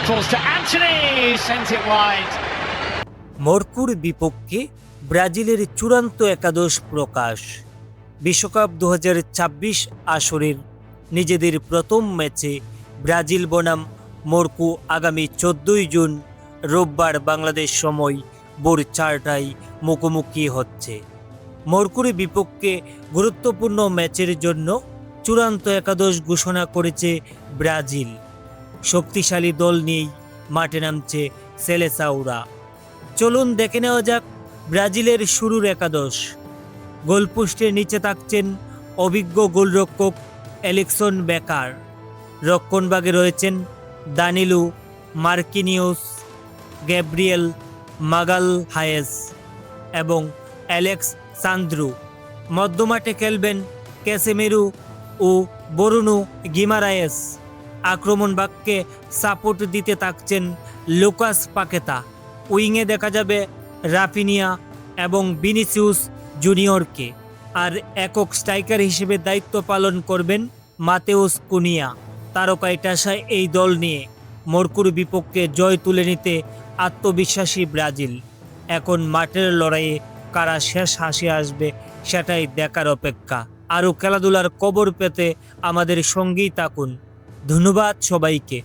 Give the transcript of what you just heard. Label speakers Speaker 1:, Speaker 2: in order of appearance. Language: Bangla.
Speaker 1: Cross to Anthony, sent it wide.
Speaker 2: মরকুর বিপক্ষে ব্রাজিলের চূড়ান্ত একাদশ প্রকাশ। বিশ্বকাপ 2026 আসরের নিজেদের প্রথম ম্যাচে ব্রাজিল বনাম মরকু আগামী 14 জুন রোববার বাংলাদেশ সময় ভোর 4টায় মুখোমুখি হচ্ছে। মরকুর বিপক্ষে গুরুত্বপূর্ণ ম্যাচের জন্য চূড়ান্ত একাদশ ঘোষণা করেছে ব্রাজিল। শক্তিশালী দল নিয়েই মাঠে নামছে সেলেসাওরা। চলুন দেখে নেওয়া যাক ব্রাজিলের শুরুর একাদশ। গোলপোস্টের নিচে থাকছেন অভিজ্ঞ গোলরক্ষক অ্যালেক্সন বেকার। রক্ষণভাগে রয়েছেন দানিলু, মার্কিনিউস, গ্যাব্রিয়েল মাগালহায়েস এবং অ্যালেক্স সান্দ্রু। মধ্যমাঠে খেলবেন ক্যাসেমিরু ও বরুনো গিমারায়েস। আক্রমণ ভাগকে সাপোর্ট দিতে থাকছেন লুকাস পাকেতা। উইংয়ে দেখা যাবে রাফিনিয়া এবং ভিনিসিউস জুনিয়রকে। আর একক স্ট্রাইকার হিসেবে দায়িত্ব পালন করবেন মাতেউস কুনিয়া। তারকায় টাসায় এই দল নিয়ে মরকুর বিপক্ষে জয় তুলে নিতে আত্মবিশ্বাসী ব্রাজিল। এখন মাঠের লড়াইয়ে কারা শেষ হাসি আসবে সেটাই দেখার অপেক্ষা। আরও খেলাধুলার খবর পেতে আমাদের সঙ্গেই থাকুন। ধন্যবাদ সবাইকে।